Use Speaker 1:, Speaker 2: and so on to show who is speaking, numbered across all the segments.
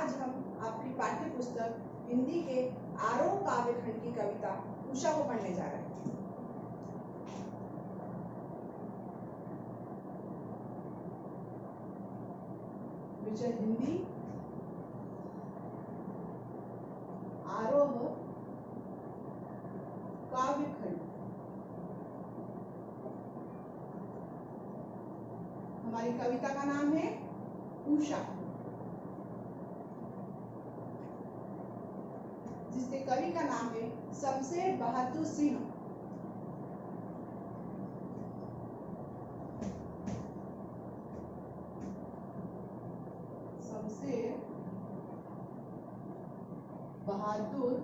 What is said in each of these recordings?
Speaker 1: आज हम आपकी पाठ्य पुस्तक हिंदी के आरोह काव्य खंड की कविता उषा को पढ़ने जा रहे हैं। विषय हिंदी आरोह काव्य खंड। हमारी कविता का नाम है उषा, जिसके कवि का नाम है शमशेर बहादुर सिंह। शमशेर बहादुर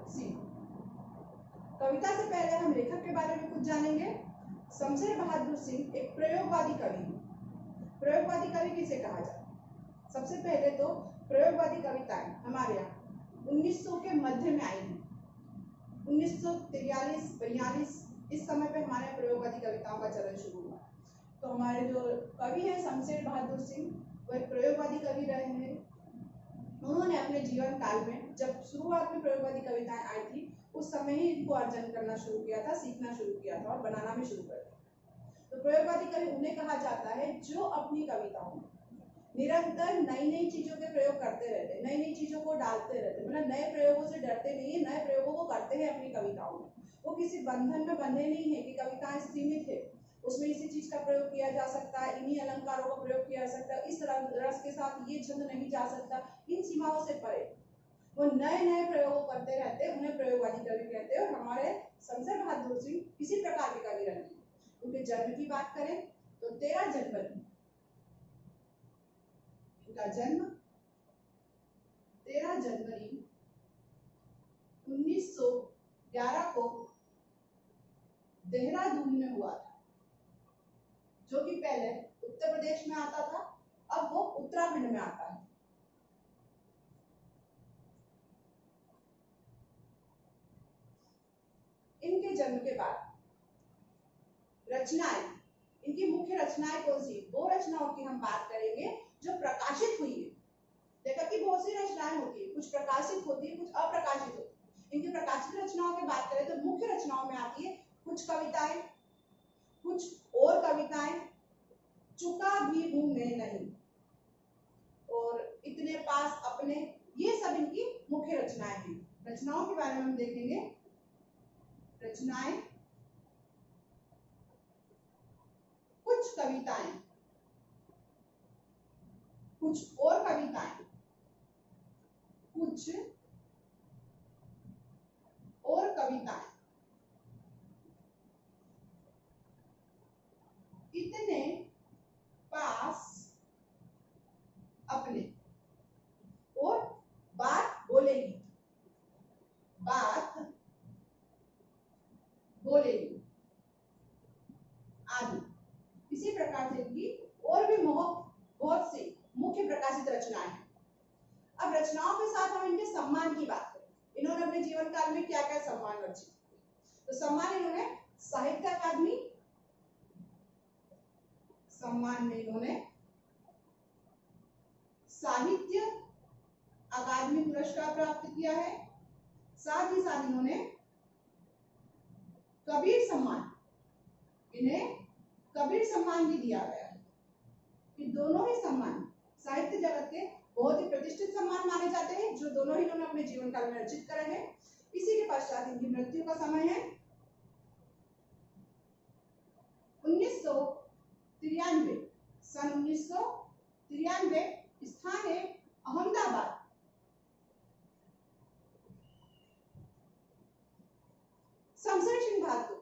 Speaker 1: सिंह। कविता से पहले हम लेखक के बारे में कुछ जानेंगे। शमशेर बहादुर सिंह एक प्रयोगवादी कवि है। प्रयोगवादी कवि किसे कहा जाता है? सबसे पहले तो प्रयोगवादी कविताएं हमारे यहाँ 1900 के मध्य में आई हैं। 1943-42 इस समय पे हमारे यहाँ प्रयोगवादी कविताओं का चलन शुरू हुआ। तो हमारे जो कवि हैं शमशेर बहादुर सिंह, वो एक प्रयोगवादी कवि रहे हैं। उन्होंने अपने जीवन काल में जब शुरुआत में प्रयोगवादी कविताएं आई थी, उस समय ही इनको अर्जन करना शुरू किया था, सीखना शुरू किया था और बनाना भी शुरू कर दिया। तो प्रयोगवादी कवि उन्हें कहा जाता है जो अपनी कविताओं में निरंतर नई नई चीजों के प्रयोग करते रहते, नई नई चीजों को डालते रहते, मतलब नए प्रयोगों से डरते नहीं है, नए प्रयोगों को करते हैं अपनी कविताओं में। वो किसी बंधन में बंधे नहीं है कि कविताएं सीमित है, उसमें इसी चीज का प्रयोग किया जा सकता है, इन्हीं अलंकारों का प्रयोग किया जा सकता है, इस रस के साथ ये छंद नहीं जा सकता, इन सीमाओं से परे वो नए नए प्रयोग करते रहते, उन्हें प्रयोगवादी कवि कहते हैं। और हमारे शमशेर बहादुर सिंह इसी प्रकार के कवि रहे हैं। उनके जन्म की बात करें तो 13 जनवरी, उनका जन्म 13 जनवरी 1911 को देहरादून में हुआ था, जो कि पहले उत्तर प्रदेश में आता था, अब वो उत्तराखंड में आता है। इनके जन्म के बाद रचनाएं, इनकी मुख्य रचनाएं कौन सी? दो रचनाओं की हम बात करेंगे जो प्रकाशित हुई है। लेखक की बहुत सी रचनाएं होती है, कुछ प्रकाशित होती है, कुछ अप्रकाशित होती है। इनकी प्रकाशित रचनाओं की बात करें तो मुख्य रचनाओं में आती है कुछ कविताएं, कुछ और कविताएं, चुका भी हूं मैं नहीं और इतने पास अपने, ये सब इनकी मुख्य रचनाएं हैं। रचनाओं के बारे में हम देखेंगे। रचनाएं, कुछ कविताएं, कुछ और कविताएं, कुछ और कविताएं, इतने पास अपने और बात बोलेगी, बात बोलेगी आदि। इसी प्रकार से इनकी और भी बहुत सी मुख्य प्रकाशित रचनाएं हैं। अब रचनाओं के साथ हम इनके सम्मान की बात करें। इन्होंने अपने जीवन काल में क्या क्या सम्मान अर्जित किए? तो सम्मान इन्होंने साहित्य अकादमी सम्मान में इन्होंने साहित्य अकादमी पुरस्कार प्राप्त किया है। साथ ही साथ इन्होंने कबीर सम्मान, इन्हें कबीर सम्मान भी दिया गया है। ये दोनों ही सम्मान साहित्य जगत के बहुत ही प्रतिष्ठित सम्मान माने जाते हैं, जो दोनों ही इन्होंने अपने जीवन काल में अर्जित करे हैं। इसी के पश्चात इनकी मृत्यु का समय है 1993, सन 1993। स्थान है अहमदाबाद। शमशेर सिंह बहादुर,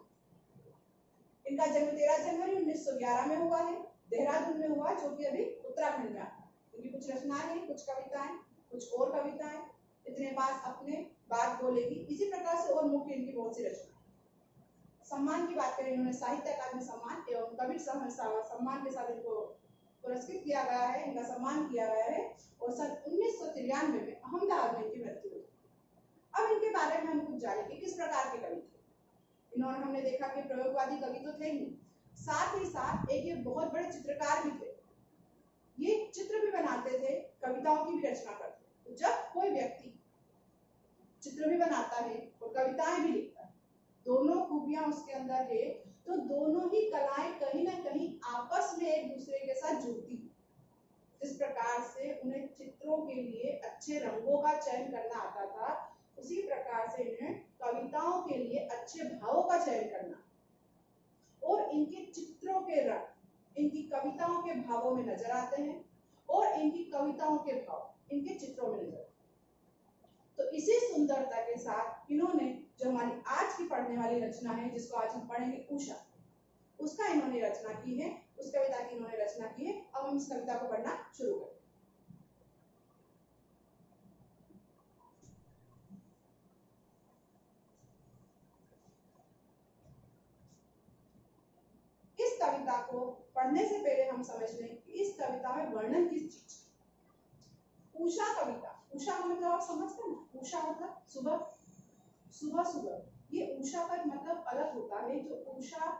Speaker 1: इनका जन्म 13 जनवरी 1911 में हुआ है, देहरादून में हुआ, जो कि अभी उत्तराखंड में आता है। इनकी कुछ रचनाएं हैं, कुछ कविताएं, कुछ और कविताएं, इतने पास अपने, बात बोलेगी, इसी प्रकार से और मुख्य इनकी बहुत सी रचनाएं। सम्मान की बात करें, इन्होंने साहित्य अकादमी सम्मान एवं कबीर सम्मान के साथ इनको पुरस्कृत किया गया है, इनका सम्मान किया गया है। और सन 1993 में अहमदाबाद में इनकी मृत्यु हुई। अब इनके बारे में हम कुछ जानेंगे, किस प्रकार के कवि थे। इन्होंने, हमने देखा कि प्रयोगवादी कवि तो थे ही, साथ ही साथ एक ये बहुत बड़े चित्रकार भी थे। ये चित्र भी बनाते थे कविताओं की भी रचना करते हैं। तो जब कोई व्यक्ति चित्र भी बनाता है और कविताएं भी लिखता है, दोनों खूबियां उसके अंदर है, तो दोनों ही कलाएं कहीं ना कहीं आपस में एक दूसरे के साथ जुड़ती हैं। जिस प्रकार से उन्हें चित्रों के लिए अच्छे रंगों का चयन करना आता था, उसी प्रकार से इन्हें कविताओं के लिए अच्छे भावों का चयन करना, और इनके चित्रों के रंग इनकी कविताओं के भावों में नजर आते हैं और इनकी कविताओं के भाव इनके चित्रों में नजर आते हैं। तो इसी सुंदरता के साथ इन्होंने जो हमारी आज की पढ़ने वाली रचना है, जिसको आज हम पढ़ेंगे उषा, उसका इन्होंने रचना की है, उस कविता की इन्होंने रचना की है। अब हम इस कविता को पढ़ना शुरू करें। इस कविता को पढ़ने से पहले हम समझ लें कि इस कविता में वर्णन किस चीज की। उषा कविता, उषा मतलब आप समझते हैं ना, उषा मतलब सुबह, सुबह सुबह। ये उषा का मतलब अलग होता है, जो उषा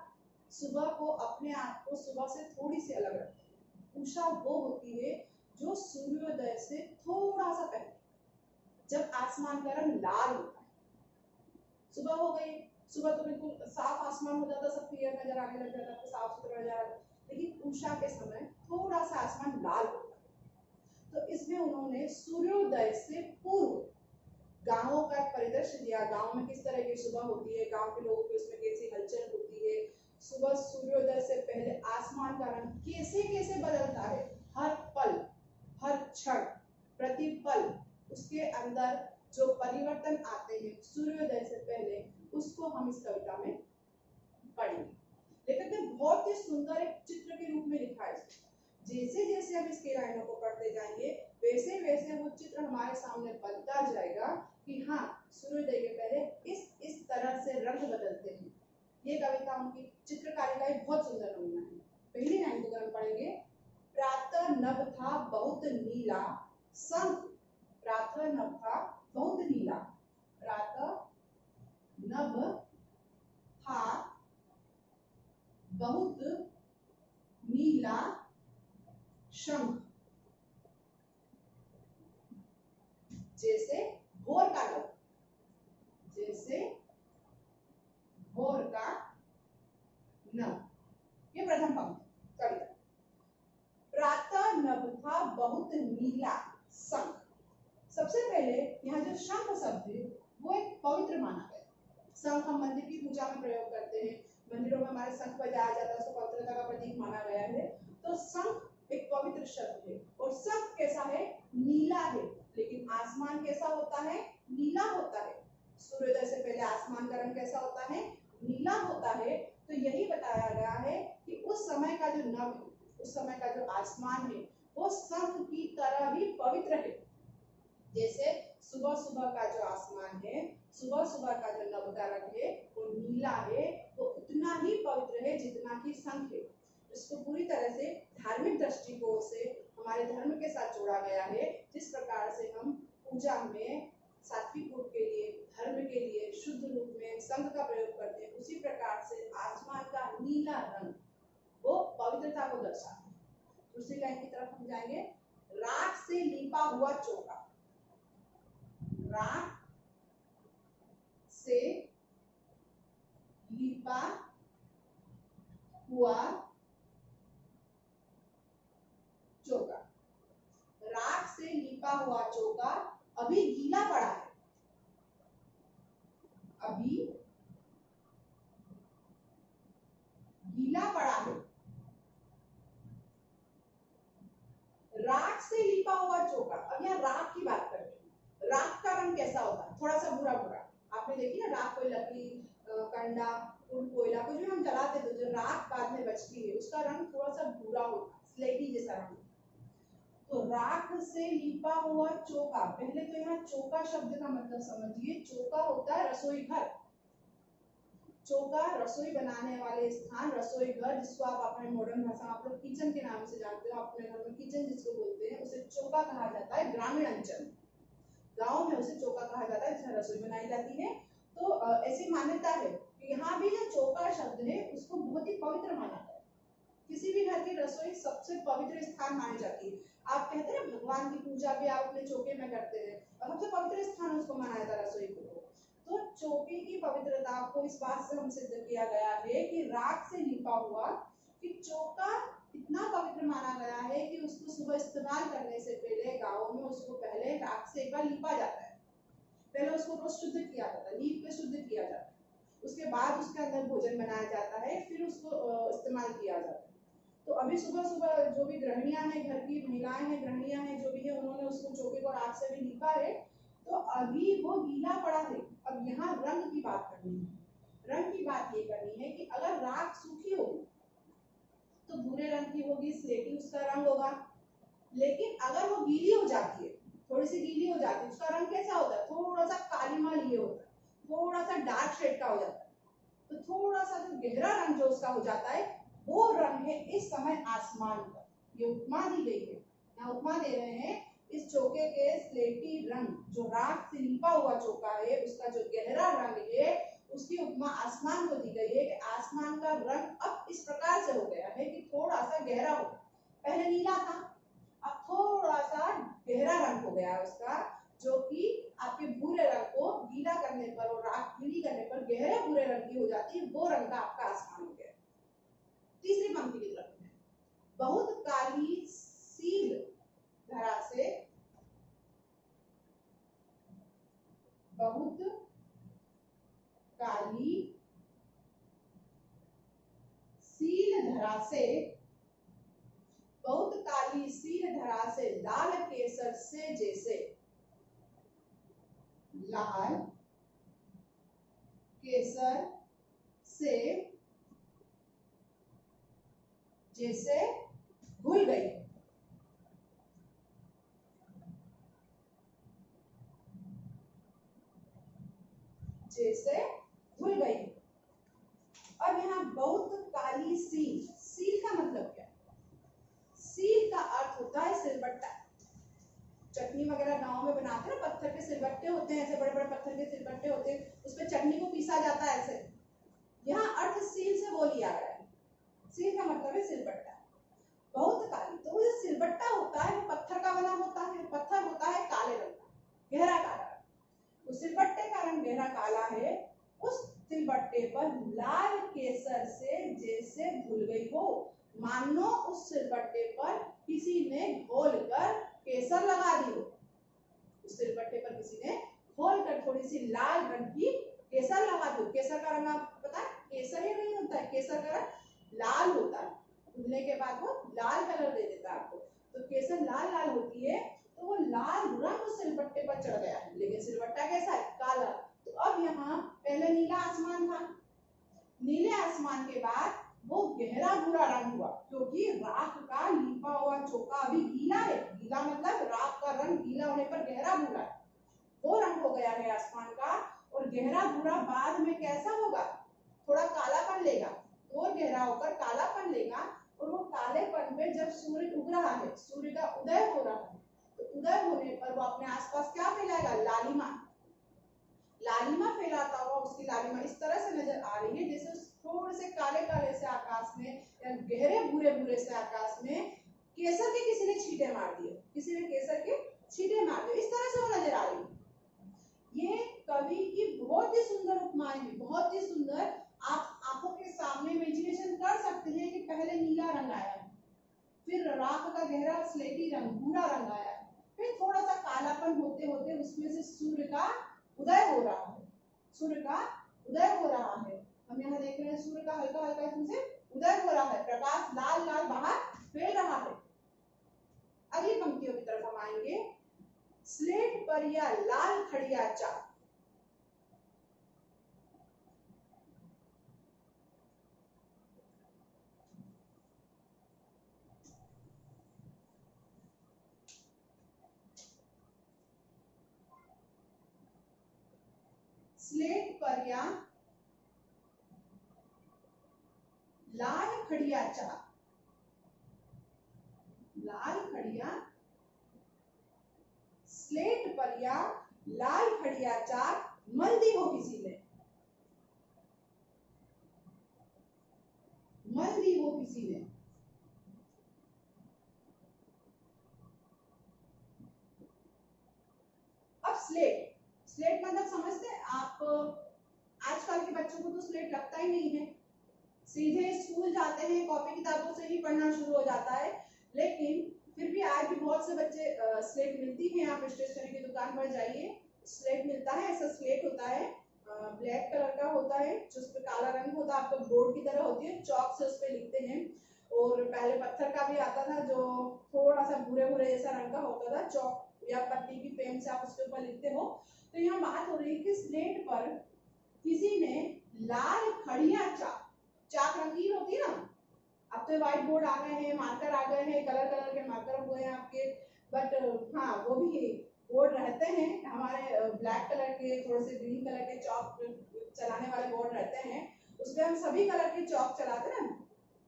Speaker 1: सुबह को अपने आप को सुबह से थोड़ी सी अलग रखती है। उषा वो होती है जो सूर्योदय से थोड़ा सा पहले, जब आसमान का रंग लाल होता है। सुबह हो गई, सुबह तो बिल्कुल साफ आसमान हो जाता, सब क्लियर नजर आने लग जाता, साफ सुथरा नजर आता, लेकिन उषा के समय थोड़ा सा आसमान लाल होता है। तो इसमें उन्होंने सूर्योदय से पूर्व गांवों का परिदृश्य दिया, गांव में किस तरह की सुबह होती है, गांव के लोगों की उसमें कैसी हलचल होती है, सुबह सूर्योदय से पहले आसमान का रंग कैसे कैसे बदलता है, हर पल हर क्षण प्रति पल उसके अंदर जो परिवर्तन आते हैं सूर्योदय से पहले, उसको हम इस कविता में पढ़ेंगे। लेखक ने बहुत ही सुंदर एक चित्र के रूप में लिखा है। जैसे जैसे हम इसकी लाइनों को पढ़ते जाएंगे, वैसे वैसे वो चित्र हमारे सामने बनता जाएगा कि हाँ, सूर्योदय के पहले इस तरह से रंग बदलते हैं। ये कविता उनकी चित्रकारी का एक बहुत सुंदर नमूना है। पहली लाइन को हम पढ़ेंगे। प्रातः नभ था बहुत नीला शंख, प्रातः नभ था बहुत नीला, प्रातः नभ था बहुत नीला शंख, जैसे भोर का नभ, जैसे भोर का नभ। ये प्रथम पंक्ति कविता। प्रातः नभ था बहुत नीला शंख। सबसे पहले यहाँ जो शंख शब्द है वो एक पवित्र माना गया। शंख हम मंदिर की पूजा में प्रयोग करते हैं, मंदिरों में हमारे शंख बजाया जाता है, उसको पवित्रता का प्रतीक माना गया है। तो शंख एक पवित्र शब्द है, और शंख कैसा है, नीला है। लेकिन आसमान कैसा होता है, नीला होता है। सूर्योदय से पहले आसमान का रंग कैसा होता है, नीला होता है। तो यही बताया गया है कि उस समय का जो नभ है, उस समय का जो आसमान है, वो शंख की तरह ही पवित्र है। जैसे सुबह सुबह का जो आसमान है, सुबह सुबह का जो नभ का रंग है वो नीला है, वो उतना ही पवित्र है जितना कि शंख है। इसको पूरी तरह से धार्मिक दृष्टिकोण से हमारे धर्म के साथ जोड़ा गया है। जिस प्रकार से हम पूजा में सात्विक रूप के लिए, धर्म के लिए शुद्ध रूप में शंख का प्रयोग करते हैं, उसी प्रकार से आसमान का नीला रंग वो पवित्रता को दर्शाता है। दूसरी लाइन की तरफ हम जाएंगे। राख से लीपा हुआ चौका, राख से लीपा हुआ चौका, राख से लीपा हुआ चौका अभी गीला पड़ा है, अभी गीला पड़ा है। राख से लीपा हुआ चौका, अब यहाँ राख की बात करते हैं। राख का रंग कैसा होता है, थोड़ा सा भूरा भूरा। आपने देखी ना, राख कोई लकड़ी, कंडा, कोयला कुछ भी हम जलाते तो जो राख बाद में बचती है उसका रंग थोड़ा सा भूरा होता है, स्लेटी जैसा रंग। तो राख से लीपा हुआ चौका, पहले तो यहाँ चौका शब्द का मतलब समझिए। चौका होता है रसोई घर, चौका रसोई बनाने वाले स्थान, रसोई घर, जिसको आप अपने मॉडर्न भाषा में आप लोग किचन के नाम से जानते हो, अपने घर में किचन जिसको बोलते हैं उसे चौका कहा जाता है। ग्रामीण अंचल, गांव में उसे चौका कहा जाता है जिसमें रसोई बनाई जाती है। तो ऐसी मान्यता है कि यहाँ भी जो चौका शब्द है उसको बहुत ही पवित्र माना है। किसी भी घर की रसोई सबसे पवित्र स्थान मानी जाती है। आप कहते हैं भगवान की पूजा भी आप अपने चौके में करते हैं और सबसे पवित्र स्थान उसको माना जाता है रसोई को। तो चौके की पवित्रता को इस बात से हम सिद्ध किया गया है कि राख से लिपा हुआ कि चौका इतना पवित्र माना गया है कि उसको सुबह इस्तेमाल करने से पहले गाँव में उसको पहले राख से एक बार लिपा जाता है। पहले उसको रोज शुद्ध किया जाता है, लीप के शुद्ध किया जाता है, उसके बाद उसके अंदर भोजन बनाया जाता है, फिर उसको इस्तेमाल किया जाता है। तो अभी सुबह सुबह जो भी गृहिणियां हैं, घर की महिलाएं हैं, गृहिणियां हैं जो भी है, उन्होंने उसको चौके को राख से भी लिपा है, तो अभी वो गीला पड़ा है। अब यहाँ रंग की बात करनी है। रंग की बात ये करनी है कि अगर राख सूखी होगी तो भूरे रंग की होगी, स्लेटी उसका रंग होगा। लेकिन अगर वो गीली हो जाती है, थोड़ी सी गीली हो जाती है, उसका रंग कैसा होता है, थोड़ा सा कालीमा लिए होता है, थोड़ा सा डार्क शेड का हो जाता है। तो थोड़ा सा जो गहरा रंग जो उसका हो जाता है, वो रंग है इस समय आसमान का। ये उपमा दी गई है, यहाँ उपमा दे रहे हैं इस चौके के स्लेटी रंग, जो राख से लिपा हुआ चौका है, उसका जो गहरा रंग है, उसकी उपमा आसमान को दी गई है कि आसमान का रंग अब इस प्रकार से हो गया है कि थोड़ा सा गहरा हो गया। पहले नीला था, अब थोड़ा सा गहरा रंग हो गया उसका, जो कि आपके भूरे रंग को गीला करने पर और राख गीली करने पर गहरे भूरे रंग की हो जाती है, वो रंग का आपका आसमान हो गया। तीसरी पंक्ति की तरफ में, बहुत काली सील धरा से, बहुत काली सील धरा से, बहुत काली सील धरा से लाल केसर से जैसे, लाल केसर से जैसे घुल गई। जैसे घुल गई। अब यहाँ बहुत काली सील, सील का मतलब क्या? सील का अर्थ होता है सिलबट्टा। चटनी वगैरह गांव में बनाते हैं ना, पत्थर के सिलबट्टे होते हैं, ऐसे बड़े बड़े पत्थर के सिलबट्टे होते हैं, उस पर चटनी को पीसा जाता है ऐसे। यहाँ अर्थ सील से वो लिया गया है। सील का मतलब है सिलबट्टा। बहुत काली, तो वो जो सिलबट्टा होता है वो पत्थर का बना होता है, पत्थर होता है काले रंग का, गहरा काला। उस सिलबट्टे का रंग गहरा काला है, उस सिलबट्टे पर लाल केसर से जैसे घुल गई हो, मानो उस सिलबट्टे पर किसी ने घोलकर केसर लगा दी हो। उस सिलबट्टे पर किसी ने घोलकर थोड़ी सी लाल रंग की केसर लगा दी हो। केसर का रंग आपको पता है, केसर ही नहीं होता है, केसर का रंग लाल होता है, घुलने के बाद वो लाल कलर दे देता है आपको। तो केसर लाल लाल होती है, तो वो लाल रंग उस सिलबट्टे पर चढ़ गया है, लेकिन सिलबट्टा कैसा है, काला। तो अब यहाँ पहले नीला आसमान था, नीले आसमान के बाद वो गहरा भूरा रंग हुआ, क्योंकि राख का लिपा हुआ चौका अभी गीला है। गीला मतलब राख का रंग गीला होने पर गहरा भूरा, वो रंग हो गया है आसमान का। और गहरा भूरा बाद में कैसा होगा, थोड़ा कालापन लेगा, और गहरा होकर कालापन लेगा, और वो कालेपन पे जब सूर्य उग रहा है, सूर्य का उदय हो रहा है, तो उदय होने पर वो अपने आसपास क्या फैलाएगा, लालिमा। लालिमा फैलाता हुआ, उसकी लालिमा इस तरह से नजर आ रही है जैसे थोड़े से काले काले से आकाश में या गहरे भूरे भूरे से आकाश में केसर के किसी ने छींटे मार दिए, किसी ने केसर के छींटे मार दिए, इस तरह से वो नजर आ रही है। ये कवि की बहुत ही सुंदर उपमाएं हैं, बहुत ही सुंदर। आप आंखों के सामने इमेजिनेशन कर सकते हैं कि पहले नीला रंग आया है, फिर राख का गहरा स्लेटी रंग भूरा रंग आया है, फिर थोड़ा सा कालापन होते होते उसमें से सूर्य का उदय हो रहा है, सूर्य का उदय हो रहा है। हम यहाँ देख रहे हैं सूर्य का हल्का हल्का इसमें से उदय हो रहा है, प्रकाश लाल लाल बाहर फैल रहा है। अगली पंक्तियों की तरफ हम आएंगे। स्लेट पर या लाल खड़िया चाक, स्लेट पर या लाल खड़िया चाक, लाल खड़िया, स्लेट पर या लाल खड़िया चाक मल दी हो किसी ने, मल दी हो किसी ने, स्लेट, स्लेट मतलब समझते हैं आप? आजकल के बच्चों को तो स्लेट लगता ही नहीं है, सीधे स्कूल जाते हैं, कॉपी किताबों से ही पढ़ना शुरू हो जाता है। लेकिन फिर भी आज भी बहुत से बच्चे स्लेट मिलती है, आप स्टेशनरी की दुकान पर जाइए, स्लेट मिलता है। ऐसा स्लेट होता है, ब्लैक कलर का होता है, जिस पे काला रंग होता है, आपका बोर्ड की तरह होती है, चौक से उस पे लिखते हैं। और पहले पत्थर का भी आता था जो थोड़ा सा भूरे भूरे जैसा रंग का होता था, चौक या पत्ती की पेन से आप उसके ऊपर लिखते हो। तो यहाँ बात हो रही है कि स्लेट पर किसी ने लाल खड़िया चाक रंगीन होती है ना, अब तो व्हाइट बोर्ड आ गए हैं, मार्कर आ गए हैं, कलर कलर के मार्कर हुए हैं आपके, बट हाँ वो भी बोर्ड रहते हैं हमारे ब्लैक कलर के, थोड़े से ग्रीन कलर के चौक चलाने वाले बोर्ड रहते हैं, उसमें हम सभी कलर के चौक चलाते हैं ना,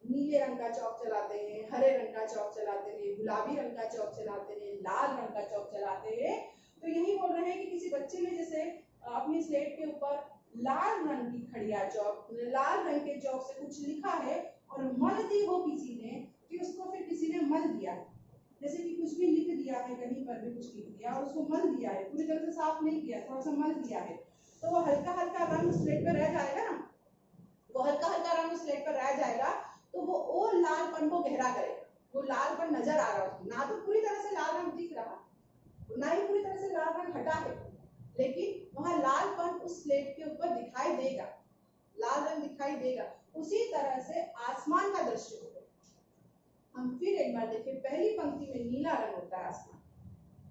Speaker 1: नीले रंग का चौक चलाते हैं, हरे रंग का चौक चलाते हैं, गुलाबी रंग का चौक चलाते हैं, लाल रंग का चौक चलाते हैं। तो यही बोल रहे हैं कि किसी बच्चे ने जैसे अपनी स्लेट के ऊपर लाल रंग की खड़िया चौक, लाल रंग के चौक से कुछ लिखा है और मल दी हो किसी ने, कि उसको फिर किसी ने मल दिया, जैसे कि कुछ भी लिख दिया है, कहीं पर भी कुछ लिख दिया और उसको मल दिया है, पूरी तरह से साफ नहीं किया, थोड़ा सा मल दिया है, तो वो हल्का हल्का रंग स्लेट पर रह जाएगा ना, वो हल्का हल्का रंग स्लेट पर रह जाएगा, तो वो और लालपन को गहरा करेगा, वो लालपन नजर आ रहा है, ना तो पूरी तरह से लाल रंग दिख रहा, ना ही पूरी तरह से लाल रंग हटा है, लेकिन वहां लालपन उस स्लेट के ऊपर दिखाई देगा, लाल रंग दिखाई देगा। उसी तरह से आसमान का दृश्य होगा। हम फिर एक बार देखें, पहली पंक्ति में नीला रंग होता है आसमान,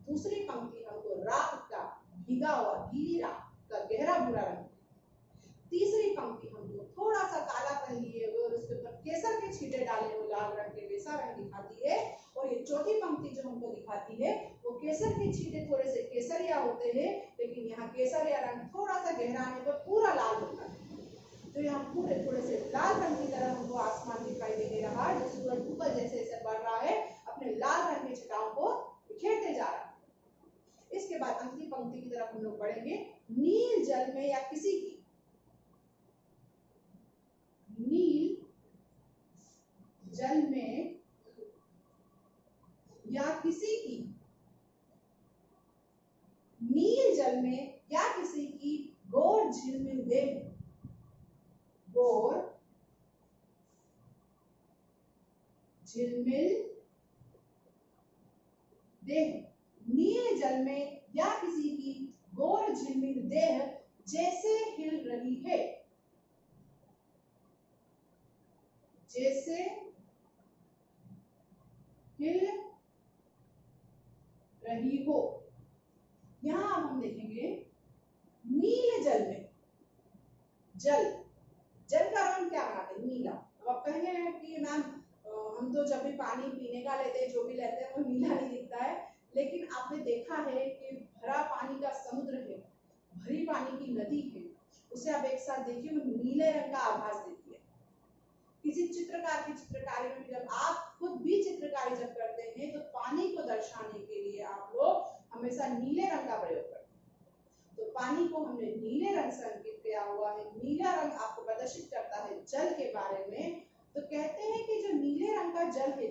Speaker 1: दूसरी पंक्ति हमको राख का भीगा हुआ, गीली राख का गहरा भूरा रंग, तीसरी पंक्ति हमको थोड़ा सा कालापन लिए हुए और उसके ऊपर केसर के छींटे डाले हुए लाल रंग के वैसा रंग दिखाती है, और ये चौथी पंक्ति जो हमको दिखाती है वो केसर के छींटे थोड़े से केसरिया होते हैं, लेकिन यहाँ केसरिया रंग थोड़ा सा गहरा आने पर पूरा लाल होता है। तो यहाँ पूरे थोड़े से लाल रंग की तरह हमको आसमान दिखाई दे रहा है, जो सूरज ऊपर जैसे जैसे बढ़ रहा है अपने लाल रंग की छटाओं को बिखेरते जा रहा है। इसके बाद अंतिम पंक्ति की तरफ हम लोग बढ़ेंगे, नील जल में या किसी की, नील जल में या किसी की, नील जल में या किसी की गोर झिलमिल देह, गोर झिलमिल देह, नील जल में या किसी की गोर झिलमिल देह जैसे हिल रही है, जैसे हिल रही हो। यहां अब हम देखेंगे नील जल में, जल, जल का रंग क्या बनाते हैं? नीला। अब आप कहेंगे कि मैम हम तो जब भी पानी पीने का लेते हैं, जो भी लेते हैं वो नीला नहीं दिखता है, लेकिन आपने देखा है कि भरा पानी का समुद्र है, भरी पानी की नदी है, उसे आप एक साथ देखिए वो नीले रंग का आभास देती है। किसी चित्रकार की चित्रकारी में जब आप खुद भी चित्रकारी जब करते हैं तो पानी को दर्शाने के लिए आप लोग हमेशा नीले रंग का प्रयोग करते हैं। तो पानी को हमने नीले रंग से अंकित किया हुआ है, नीला रंग आपको प्रदर्शित करता है जल के बारे में। तो कहते हैं कि जो नीले रंग का जल है,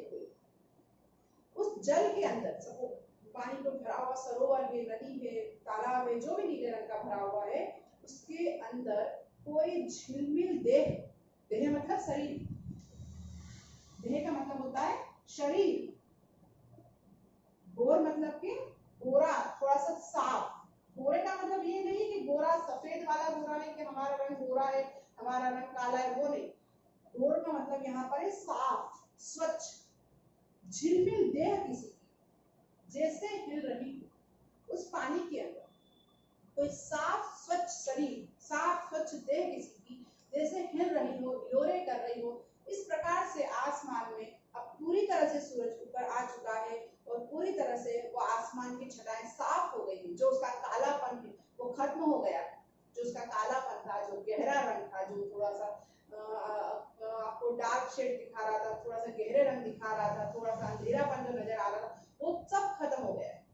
Speaker 1: उस जल के अंदर सबको पानी को भरा हुआ सरोवर है, नदी है, तालाब है, जो भी नीले रंग का भरा हुआ है, उसके अंदर कोई झिलमिल देह, देह मतलब शरीर, देह का मतलब होता है शरीर, गोर मतलब कि गोरा, थोड़ा सा साफ, गोरे का मतलब ये नहीं कि गोरा सफेद वाला गोरा नहीं, कि हमारा रंग गोरा है हमारा रंग काला है, वो नहीं, गोर का मतलब यहाँ पर है साफ, स्वच्छ, झिलमिल देह किसी की जैसे हिल रही हो उस पानी के अंदर, कोई साफ स्वच्छ शरीर, साफ स्वच्छ देह किसी की जैसे हिल रही हो, हिलोरे कर रही हो। इस प्रकार से आसमान में अब पूरी तरह से सूरज ऊपर आ चुका है और पूरी तरह से वो आसमान की छटाएं साफ हो गई है, जो उसका कालापन है वो खत्म हो गया, जो उसका कालापन था, जो गहरा रंग था, जो थोड़ा सा आपको डार्क शेड दिखा रहा था, थोड़ा सा गहरे रंग दिखा रहा था, थोड़ा सा अंधेरापन जो नजर आ रहा था, वो सब खत्म हो गया है।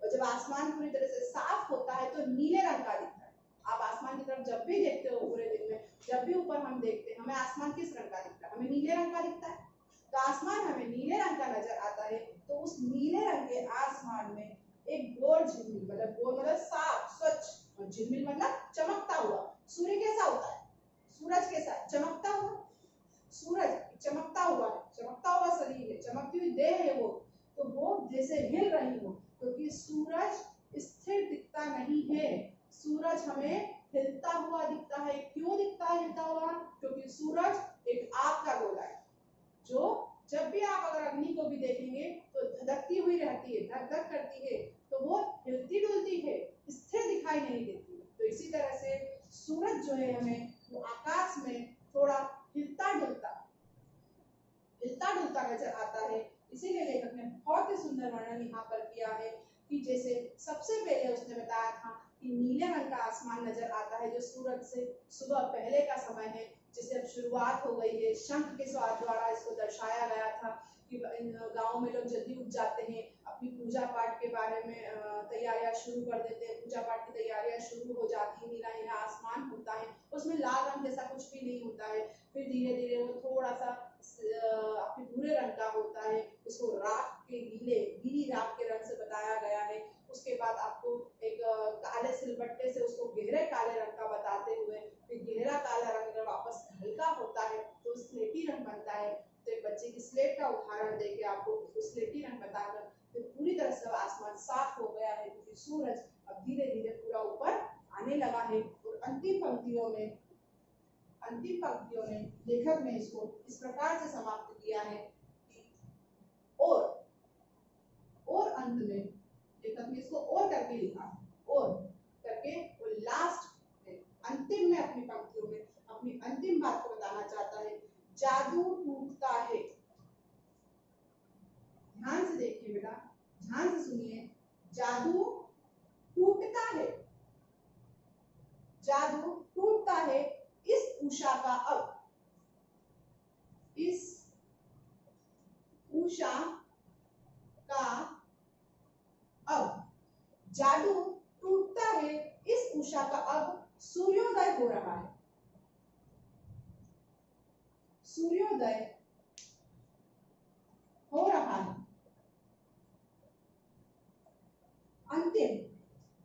Speaker 1: और जब आसमान पूरी तरह से साफ होता है तो नीले रंग का दिखता है। आप आसमान की तरफ जब भी देखते हो पूरे दिन में, जब भी ऊपर हम देखते हैं, हमें आसमान किस रंग का दिखता है? हमें नीले रंग का दिखता है। तो आसमान हमें नीले रंग का नजर आता है, तो उस नीले रंग के आसमान में एक गोल झिलमिल, मतलब गोल मतलब साफ स्वच्छ, और झिलमिल मतलब चमकता हुआ। सूर्य कैसा होता है? सूरज कैसा है? चमकता हुआ। सूरज चमकता हुआ शरीर है, चमकती हुई देह है वो, तो वो जैसे हिल रही हो, क्योंकि सूरज स्थिर दिखता नहीं है, सूरज हमें हिलता हुआ दिखता है। क्यों दिखता है हिलता हुआ? क्योंकि सूरज एक आग का गोला है, जो जब भी आप अगर अग्नि को भी देखेंगे तो धधकती हुई रहती है, धक धक करती है, तो वो हिलती डुलती है, स्थिर दिखाई नहीं देती। तो इसी तरह से सूरज जो है हमें वो आकाश में थोड़ा हिलता डुलता नजर आता है। इसीलिए लेखक ने बहुत ही सुंदर वर्णन यहाँ पर किया है कि जैसे सबसे पहले उसने बताया था कि नीले रंग का आसमान नजर आता है, जो सूरज से सुबह पहले का समय है, जिससे अब शुरुआत हो गई है। शंख के स्वाद द्वारा इसको दर्शाया गया था कि गाँव में लोग जल्दी उठ जाते हैं, अपनी पूजा पाठ के बारे में तैयारियां शुरू कर देते हैं, पूजा पाठ की तैयारियां शुरू हो जाती है। नीला नीला आसमान होता है, उसमें लाल रंग जैसा कुछ भी नहीं होता है, फिर धीरे धीरे वो थोड़ा सा अपने भूरे रंग का होता है, उसको राख के गीली राख के रंग से बताया गया है। उसके बाद आपको एक काले सिलबट्टे से उसको गहरे काले रंग का बताते हुए फिर गहरा काला रंग अगर वापस हल्का होता है तो स्लेटी रंग बनता है। तो एक बच्चे की स्लेट का उदाहरण देके आपको उसको स्लेटी रंग बताकर फिर पूरी तरह से आसमान साफ हो गया है, क्योंकि सूरज अब धीरे धीरे पूरा ऊपर आने लगा है। और अंतिम पंक्तियों में लेखक ने इसको इस प्रकार से समाप्त किया है कि और अंत में लेखक ने इसको और करके लिखा, और करके वो लास्ट में अंतिम में अपनी पंक्तियों में अपनी अंतिम बात को बताना चाहता है, जादू टूटता है। ध्यान से देखिए बेटा, ध्यान से सुनिए, जादू टूटता है, जादू टूटता है इस उषा का अब, इस उषा का अब, जादू टूटता है इस उषा का अब, सूर्योदय हो रहा है, सूर्योदय हो रहा है। अंतिम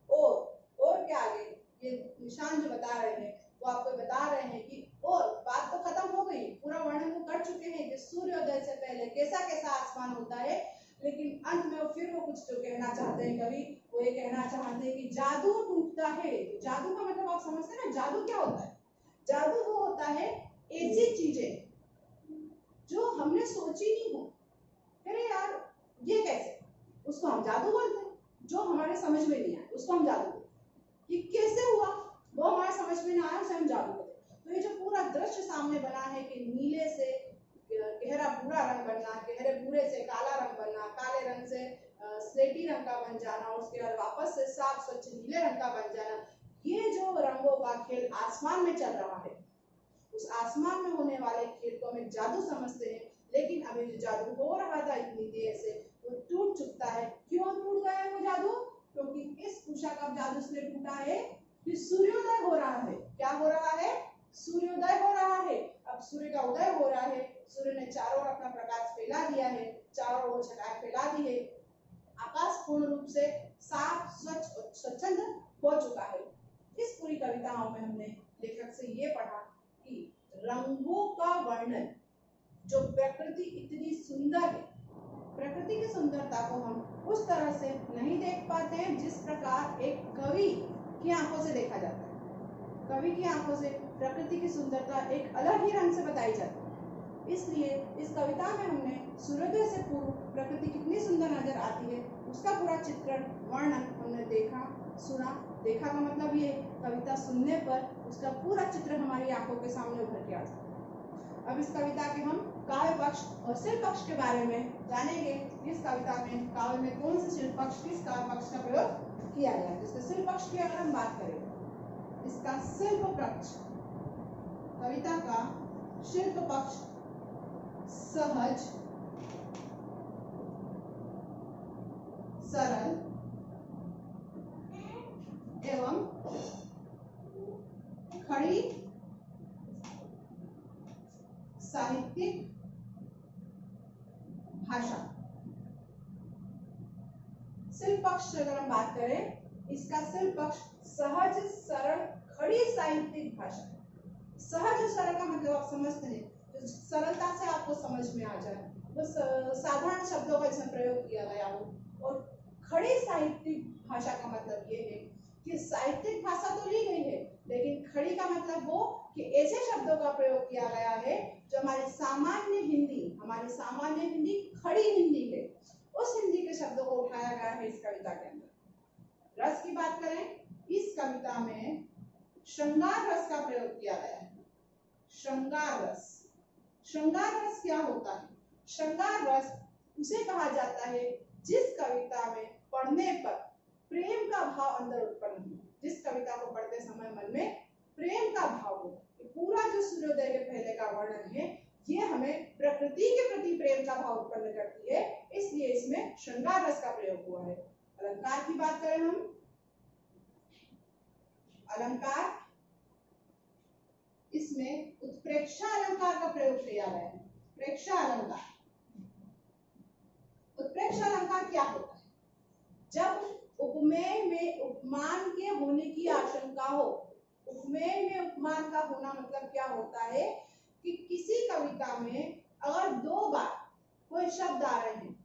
Speaker 1: और क्या आगे ये निशान जो बता रहे हैं वो आपको बता रहे हैं कि और बात तो खत्म हो गई, पूरा वर्णन वो कर चुके हैं कि सूर्योदय से पहले कैसा कैसा आसमान होता है, लेकिन अंत में फिर वो कुछ जो कहना चाहते हैं कवि, वो ये कहना चाहते हैं कि जादू टूटता है। जादू का मतलब आप समझते हैं ना, जादू क्या होता है? जादू वो होता है ऐसी चीजें जो हमने सोची नहीं हो, अरे यार ये कैसे, उसको हम जादू बोलते हैं। जो हमारे समझ में नहीं आया उसको हम जादू बोलते हैं। ये कैसे हुआ वो हमारे समझ में नहीं आया, उसे हम जादू बोलते हैं। तो ये जो पूरा दृश्य सामने बना है कि नीले से गहरा भूरा रंग बनना, गहरे भूरे से काला रंग बनना, काले रंग से स्लेटी रंग का बन जाना, उसके बाद वापस से साफ स्वच्छ नीले रंग का बन जाना, ये जो रंगों का खेल आसमान में चल रहा है, उस आसमान में होने वाले खेल को हम जादू समझते हैं। लेकिन अभी जो जादू हो रहा था इतनी देर से वो टूट चुका है। क्यों टूट गया है वो जादू? क्योंकि इस उषा का जादू इसलिए टूटा है कि सूर्योदय हो रहा है। क्या हो रहा है? सूर्योदय हो रहा है। अब सूर्य का उदय हो रहा है, सूर्य ने चारों ओर अपना प्रकाश फैला दिया है, चारों ओर छटाएं फैला दी है, आकाश पूर्ण रूप से साफ स्वच्छ और स्वच्छंद हो चुका है। इस पूरी कविताओं में हमने लेखक से ये पढ़ा कि रंगों का वर्णन, जो प्रकृति इतनी सुंदर है, प्रकृति की सुंदरता को हम उस तरह से नहीं देख पाते हैं जिस प्रकार एक कवि की आंखों से देखा जाता है। कवि की आंखों से प्रकृति की सुंदरता एक अलग ही रंग से बताई जाती है। इसलिए इस कविता में हमने सूर्योदय से पूर्व प्रकृति कितनी सुंदर नजर आती है उसका पूरा चित्रण वर्णन हमने देखा सुना। देखा का मतलब ये, कविता सुनने पर उसका पूरा चित्र हमारी आंखों के सामने उभर के आ जाता है। अब इस कविता के हम काव्य पक्ष और शिल्प पक्ष के बारे में जानेंगे। इस कविता में काव्य में कौन से शिल्प पक्ष, किस काव्य पक्ष का प्रयोग किया गया है। इसके शिल्प पक्ष की अगर हम बात करें, इसका शिल्प पक्ष, कविता का शिल्प पक्ष सहज, सरल एवं खड़ी साहित्यिक भाषा शिल्प पक्ष अगर हम बात करें, इसका शिल्प पक्ष सहज सरल खड़ी साहित्यिक भाषा। सहज सरल का मतलब आप समझते हैं, जो सरलता से आपको समझ में आ जाए, वो साधारण शब्दों का इसमें प्रयोग किया गया हो। और खड़ी साहित्यिक भाषा का मतलब ये है कि साहित्यिक भाषा तो ली गई है, लेकिन खड़ी का मतलब वो कि ऐसे शब्दों का प्रयोग किया गया है जो हमारी सामान्य हिंदी खड़ी हिंदी है, उस हिंदी के शब्दों को उठाया गया है इस कविता के अंदर। रस की बात करें, इस कविता में श्रृंगार रस का प्रयोग किया गया है। श्रृंगार रस, श्रृंगार रस क्या होता है? श्रृंगार रस उसे कहा जाता है जिस कविता में पढ़ने पर प्रेम का भाव अंदर उत्पन्न हो, जिस कविता को पढ़ते समय मन में प्रेम का भाव हो। पूरा जो सूर्योदय के पहले का वर्णन है, ये हमें प्रकृति के प्रति प्रेम का भाव उत्पन्न करती है, इसलिए इसमें श्रृंगार रस का प्रयोग हुआ है। अलंकार की बात करें हम, अलंकार, इसमें उत्प्रेक्षा अलंकार का प्रयोग किया गया है। प्रेक्षा अलंकार, उत्प्रेक्षा अलंकार क्या होता है? जब उपमेय में उपमान के होने की आशंका हो। उपमेय में उपमान का होना मतलब क्या होता है कि किसी कविता में अगर दो बार कोई शब्द आ रहे हैं,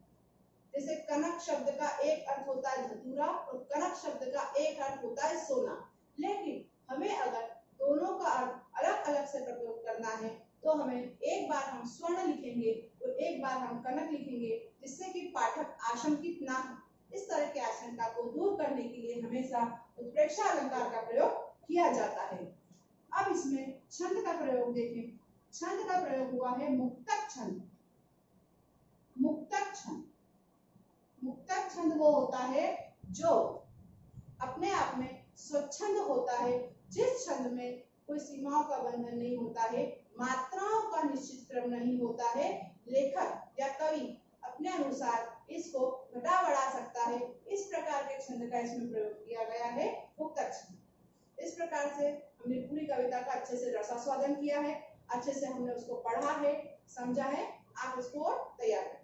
Speaker 1: जैसे कनक शब्द का एक अर्थ होता है धतूरा और कनक शब्द का एक अर्थ होता है सोना, लेकिन हमें अगर दोनों का अर्थ अलग अलग से प्रयोग करना है तो हमें एक बार हम स्वर्ण लिखेंगे और एक बार हम कनक लिखेंगे, जिससे कि पाठक आशंकित ना हो। इस तरह की आशंका को दूर करने के लिए हमेशा उत्प्रेक्षा अलंकार का प्रयोग किया जाता है। अब इसमें छंद का प्रयोग देखें। छंद का प्रयोग हुआ है मुक्तक छंद। मुक्तक छंद, मुक्तक छंद वो होता है जो अपने आप में स्वच्छंद होता है, जिस छंद में कोई सीमाओं का बंधन नहीं होता है, मात्राओं का निश्चित क्रम नहीं होता है। लेखक या कवि अपने अनुसार इसको घटा बढ़ा सकता है। इस प्रकार के छंद का इसमें प्रयोग किया गया है, मुक्तक छंद। इस प्रकार से हमने पूरी कविता का अच्छे से रसास्वादन किया है, अच्छे से हमने उसको पढ़ा है, समझा है। आप उसको तैयार करें।